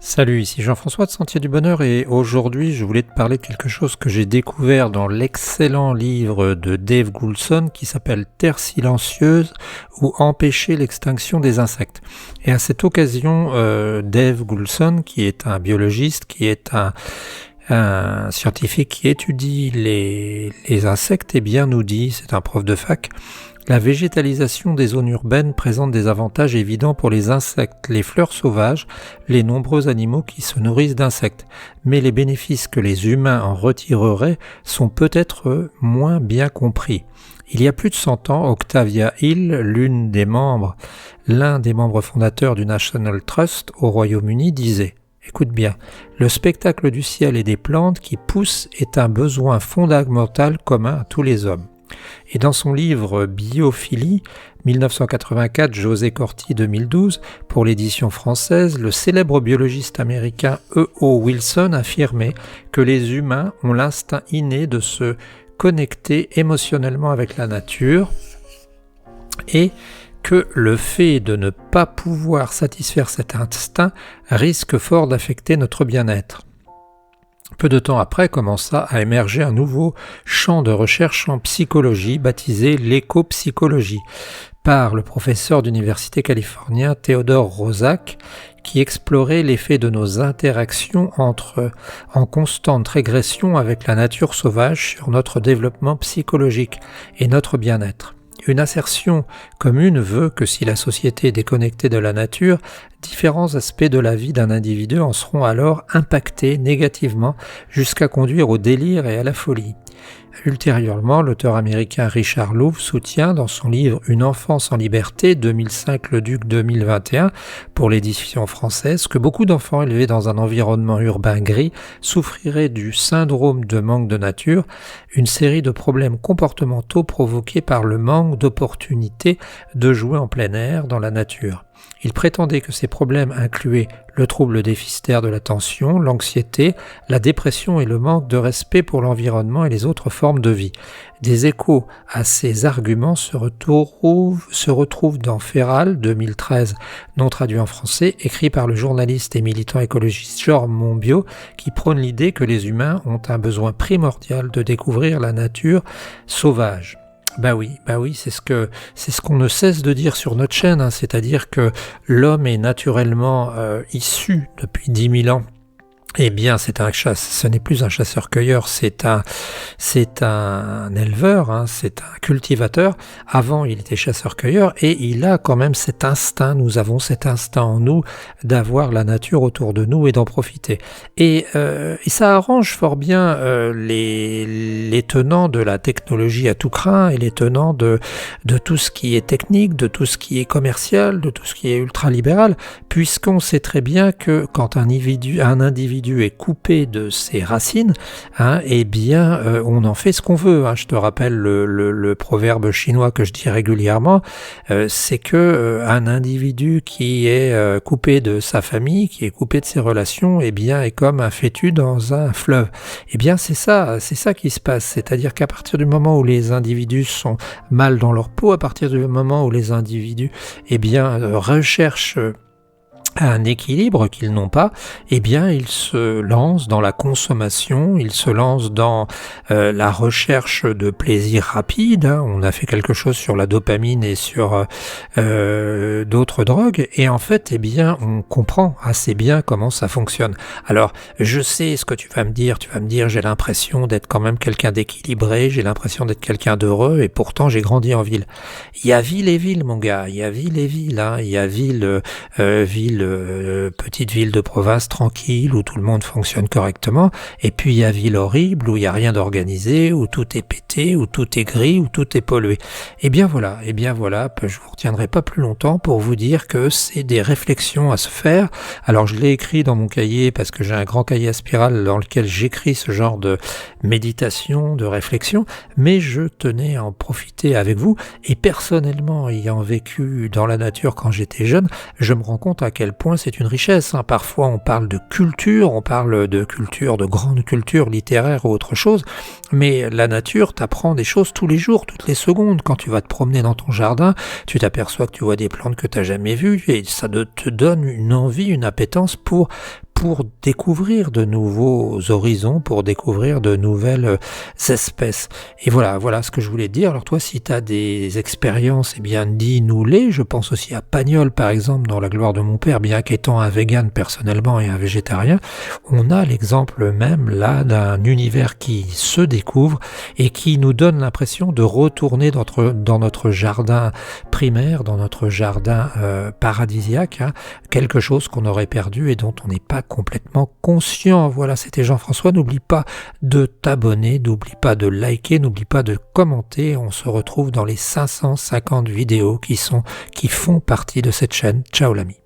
Salut, ici Jean-François de Sentier du Bonheur et aujourd'hui je voulais te parler de quelque chose que j'ai découvert dans l'excellent livre de Dave Goulson qui s'appelle Terre silencieuse ou Empêcher l'extinction des insectes. Et à cette occasion, Dave Goulson, qui est un biologiste, qui est un scientifique qui étudie les insectes, eh bien nous dit, c'est un prof de fac, la végétalisation des zones urbaines présente des avantages évidents pour les insectes, les fleurs sauvages, les nombreux animaux qui se nourrissent d'insectes. Mais les bénéfices que les humains en retireraient sont peut-être moins bien compris. Il y a plus de 100 ans, Octavia Hill, l'un des membres fondateurs du National Trust au Royaume-Uni, disait « Écoute bien, le spectacle du ciel et des plantes qui poussent est un besoin fondamental commun à tous les hommes. » Et dans son livre Biophilie, 1984, José Corti 2012, pour l'édition française, le célèbre biologiste américain E.O. Wilson affirmait que les humains ont l'instinct inné de se connecter émotionnellement avec la nature et que le fait de ne pas pouvoir satisfaire cet instinct risque fort d'affecter notre bien-être. Peu de temps après commença à émerger un nouveau champ de recherche en psychologie baptisé l'éco-psychologie par le professeur d'université californien Theodore Roszak qui explorait l'effet de nos interactions en constante régression avec la nature sauvage sur notre développement psychologique et notre bien-être. Une assertion commune veut que si la société est déconnectée de la nature, différents aspects de la vie d'un individu en seront alors impactés négativement jusqu'à conduire au délire et à la folie. Ultérieurement, l'auteur américain Richard Louv soutient dans son livre Une enfance en liberté, 2005 Le Duc 2021, pour l'édition française, que beaucoup d'enfants élevés dans un environnement urbain gris souffriraient du syndrome de manque de nature, une série de problèmes comportementaux provoqués par le manque d'opportunités de jouer en plein air dans la nature. Il prétendait que ces problèmes incluaient le trouble déficitaire de l'attention, l'anxiété, la dépression et le manque de respect pour l'environnement et les autres formes de vie. Des échos à ces arguments se retrouvent dans Feral 2013, non traduit en français, écrit par le journaliste et militant écologiste Georges Monbiot, qui prône l'idée que les humains ont un besoin primordial de découvrir la nature sauvage. Bah oui, c'est ce qu'on ne cesse de dire sur notre chaîne, c'est-à-dire que l'homme est naturellement issu depuis 10 000 ans. Eh bien, ce n'est plus un chasseur-cueilleur, c'est un éleveur, c'est un cultivateur. Avant, il était chasseur-cueilleur et il a quand même cet instinct, nous avons cet instinct en nous d'avoir la nature autour de nous et d'en profiter. Et ça arrange fort bien les tenants de la technologie à tout crin et les tenants de tout ce qui est technique, de tout ce qui est commercial, de tout ce qui est ultralibéral, puisqu'on sait très bien que quand un individu est coupé de ses racines, eh bien on en fait ce qu'on veut. Je te rappelle le proverbe chinois que je dis régulièrement, c'est que un individu qui est coupé de sa famille, qui est coupé de ses relations, eh bien est comme un fétu dans un fleuve. Eh bien c'est ça qui se passe, c'est-à-dire qu'à partir du moment où les individus sont mal dans leur peau, à partir du moment où les individus recherchent un équilibre qu'ils n'ont pas, eh bien ils se lancent dans la consommation, ils se lancent dans la recherche de plaisir rapide. On a fait quelque chose sur la dopamine et sur d'autres drogues, et en fait, eh bien, on comprend assez bien comment ça fonctionne. Alors, je sais ce que tu vas me dire, j'ai l'impression d'être quand même quelqu'un d'équilibré, j'ai l'impression d'être quelqu'un d'heureux, et pourtant j'ai grandi en ville. Il y a ville et ville, mon gars, il y a ville et ville, il y a ville petite ville de province tranquille où tout le monde fonctionne correctement, et puis il y a ville horrible où il n'y a rien d'organisé, où tout est pété, où tout est gris, où tout est pollué. Et bien voilà, je vous retiendrai pas plus longtemps pour vous dire que c'est des réflexions à se faire. Alors je l'ai écrit dans mon cahier parce que j'ai un grand cahier à spirale dans lequel j'écris ce genre de méditation, de réflexion, mais je tenais à en profiter avec vous, et personnellement ayant vécu dans la nature quand j'étais jeune, je me rends compte à quel point c'est une richesse. Parfois on parle de culture, de grande culture littéraire ou autre chose, mais la nature t'apprend des choses tous les jours, toutes les secondes. Quand tu vas te promener dans ton jardin, tu t'aperçois que tu vois des plantes que tu n'as jamais vues, et ça te donne une envie, une appétence pour pour découvrir de nouveaux horizons, pour découvrir de nouvelles espèces. Et voilà ce que je voulais dire. Alors toi, si tu as des expériences, eh bien dis-nous-les. Je pense aussi à Pagnol, par exemple, dans La gloire de mon père, bien qu'étant un vegan personnellement et un végétarien, on a l'exemple même là d'un univers qui se découvre et qui nous donne l'impression de retourner dans notre jardin primaire, dans notre jardin paradisiaque, hein, quelque chose qu'on aurait perdu et dont on n'est pas complètement conscient. Voilà, c'était Jean-François. N'oublie pas de t'abonner, n'oublie pas de liker, n'oublie pas de commenter. On se retrouve dans les 550 vidéos qui font partie de cette chaîne. Ciao l'ami.